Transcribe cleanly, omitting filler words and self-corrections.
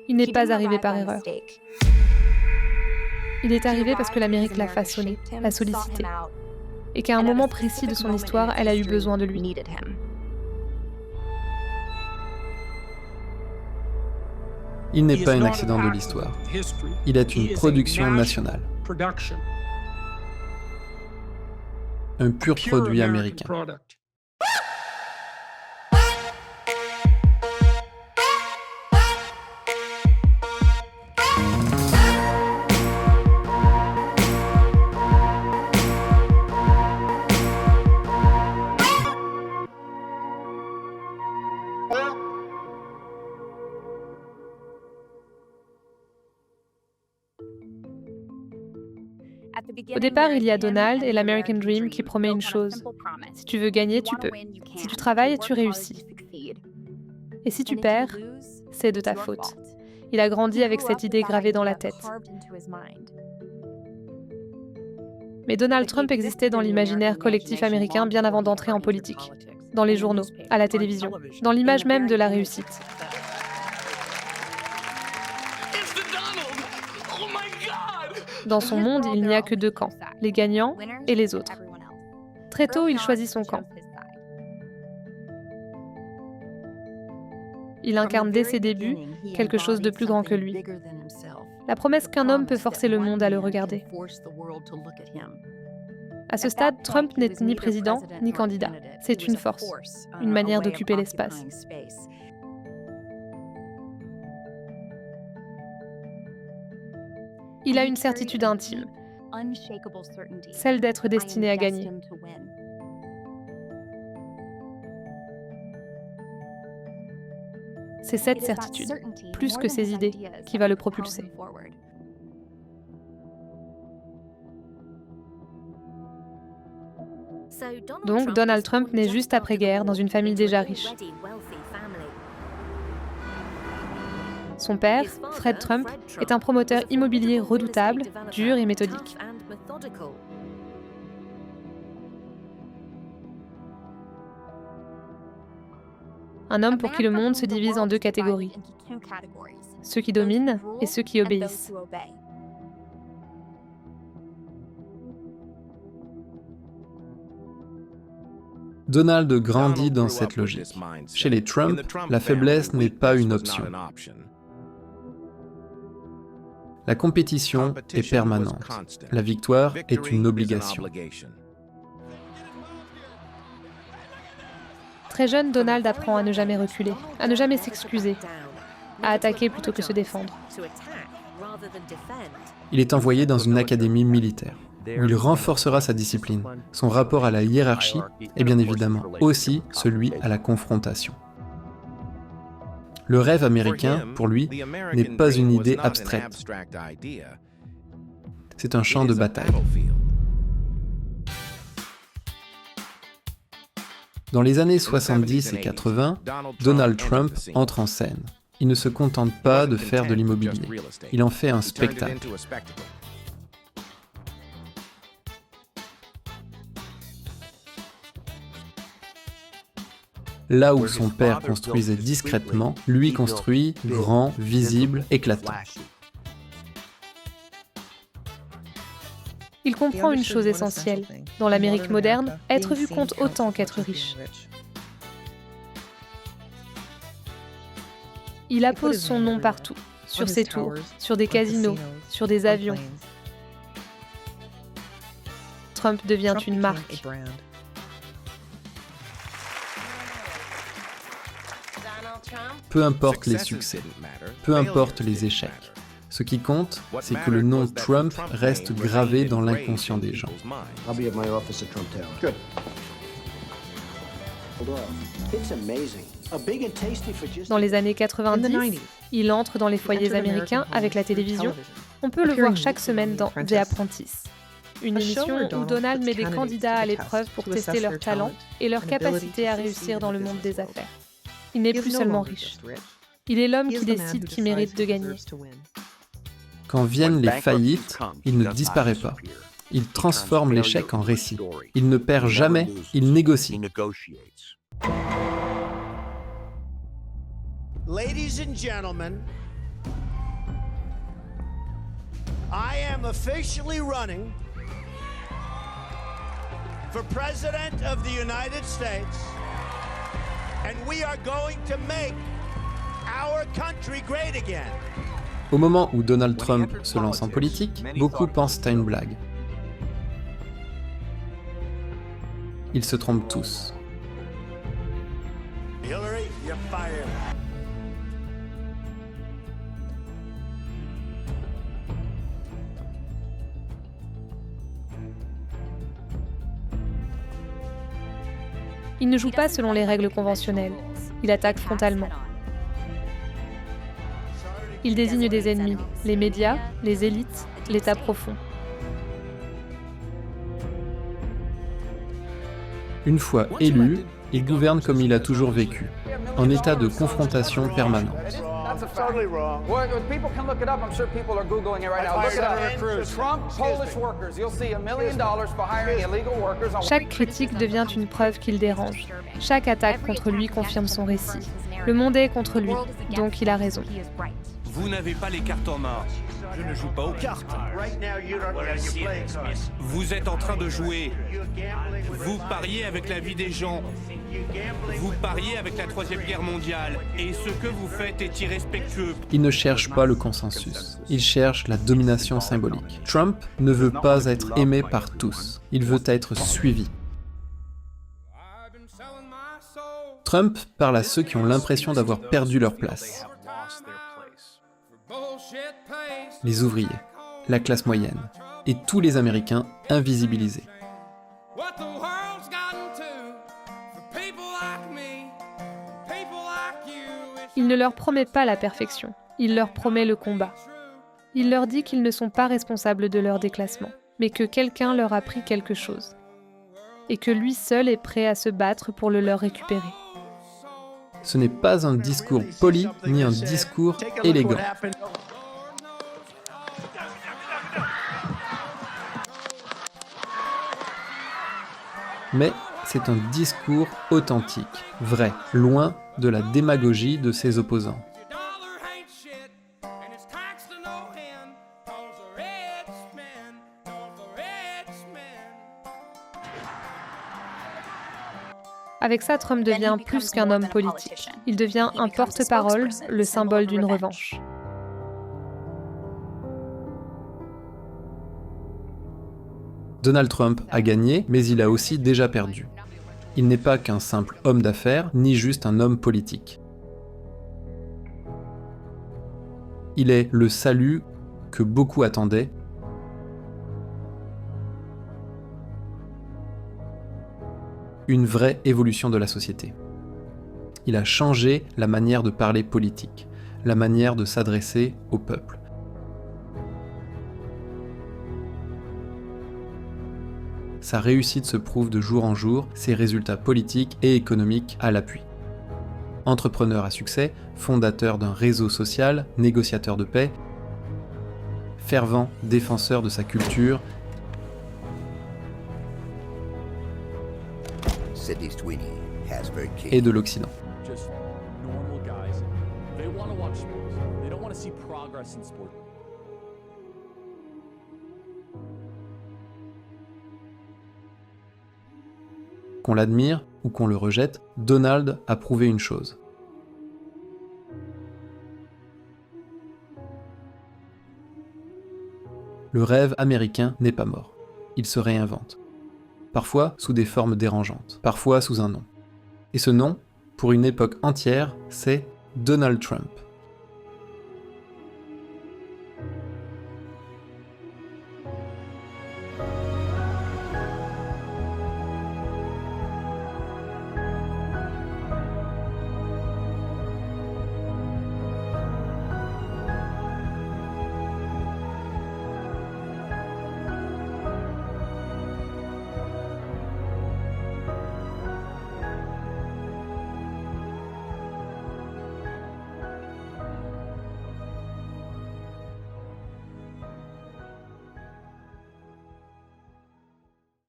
Il n'est pas arrivé par erreur. Il est arrivé parce que l'Amérique l'a façonné, l'a sollicité, et qu'à un moment précis de son histoire, elle a eu besoin de lui. Il n'est pas un accident de l'histoire. Il est une production nationale. Un pur produit américain. Au départ, il y a Donald et l'American Dream qui promet une chose. Si tu veux gagner, tu peux. Si tu travailles, tu réussis. Et si tu perds, c'est de ta faute. Il a grandi avec cette idée gravée dans la tête. Mais Donald Trump existait dans l'imaginaire collectif américain bien avant d'entrer en politique. Dans les journaux, à la télévision, dans l'image même de la réussite. Dans son monde, il n'y a que deux camps, les gagnants et les autres. Très tôt, il choisit son camp. Il incarne dès ses débuts quelque chose de plus grand que lui. La promesse qu'un homme peut forcer le monde à le regarder. À ce stade, Trump n'est ni président ni candidat. C'est une force, une manière d'occuper l'espace. Il a une certitude intime, celle d'être destiné à gagner. C'est cette certitude, plus que ses idées, qui va le propulser. Donc, Donald Trump naît juste après-guerre dans une famille déjà riche. Son père, Fred Trump, est un promoteur immobilier redoutable, dur et méthodique. Un homme pour qui le monde se divise en deux catégories. Ceux qui dominent et ceux qui obéissent. Donald grandit dans cette logique. Chez les Trump, la faiblesse n'est pas une option. La compétition est permanente. La victoire est une obligation. Très jeune, Donald apprend à ne jamais reculer, à ne jamais s'excuser, à attaquer plutôt que se défendre. Il est envoyé dans une académie militaire, où il renforcera sa discipline, son rapport à la hiérarchie et bien évidemment aussi celui à la confrontation. Le rêve américain, pour lui, n'est pas une idée abstraite. C'est un champ de bataille. Dans les années 70 et 80, Donald Trump entre en scène. Il ne se contente pas de faire de l'immobilier. Il en fait un spectacle. Là où son père construisait discrètement, lui construit grand, visible, éclatant. Il comprend une chose essentielle. Dans l'Amérique moderne, être vu compte autant qu'être riche. Il appose son nom partout, sur ses tours, sur des casinos, sur des avions. Trump devient une marque. Peu importe les succès, peu importe les échecs. Ce qui compte, c'est que le nom Trump reste gravé dans l'inconscient des gens. Dans les années 90, il entre dans les foyers américains avec la télévision. On peut le voir chaque semaine dans The Apprentice, une émission où Donald met des candidats à l'épreuve pour tester leur talent et leur capacité à réussir dans le monde des affaires. Il n'est plus seulement riche. Il est l'homme qui décide qui mérite de gagner. Quand viennent les faillites, il ne disparaît pas. Il transforme l'échec en récit. Il ne perd jamais, il négocie. Ladies and gentlemen, I am officially running for President of the United States, and we are going to make our country great again. Au moment où Donald Trump se lance en politique, beaucoup pensent à une blague. Ils se trompent tous. Hillary, you're fired. Il ne joue pas selon les règles conventionnelles. Il attaque frontalement. Il désigne des ennemis, les médias, les élites, l'État profond. Une fois élu, il gouverne comme il a toujours vécu, en état de confrontation permanente. Chaque critique devient une preuve qu'il dérange. Chaque attaque contre lui confirme son récit. Le monde est contre lui, donc il a raison. Vous n'avez pas les cartes en main. Je ne joue pas aux cartes. Vous êtes en train de jouer. Vous pariez avec la vie des gens. Vous pariez avec la Troisième Guerre mondiale. Et ce que vous faites est irrespectueux. Il ne cherche pas le consensus. Il cherche la domination symbolique. Trump ne veut pas être aimé par tous. Il veut être suivi. Trump parle à ceux qui ont l'impression d'avoir perdu leur place. Les ouvriers, la classe moyenne et tous les Américains invisibilisés. Il ne leur promet pas la perfection, il leur promet le combat. Il leur dit qu'ils ne sont pas responsables de leur déclassement, mais que quelqu'un leur a pris quelque chose. Et que lui seul est prêt à se battre pour le leur récupérer. Ce n'est pas un discours poli ni un discours élégant. Mais c'est un discours authentique, vrai, loin de la démagogie de ses opposants. Avec ça, Trump devient plus qu'un homme politique. Il devient un porte-parole, le symbole d'une revanche. Donald Trump a gagné, mais il a aussi déjà perdu. Il n'est pas qu'un simple homme d'affaires, ni juste un homme politique. Il est le salut que beaucoup attendaient. Une vraie évolution de la société. Il a changé la manière de parler politique, la manière de s'adresser au peuple. Sa réussite se prouve de jour en jour, ses résultats politiques et économiques à l'appui. Entrepreneur à succès, fondateur d'un réseau social, négociateur de paix, fervent défenseur de sa culture et de l'Occident. Qu'on l'admire ou qu'on le rejette, Donald a prouvé une chose. Le rêve américain n'est pas mort. Il se réinvente. Parfois sous des formes dérangeantes, parfois sous un nom. Et ce nom, pour une époque entière, c'est Donald Trump.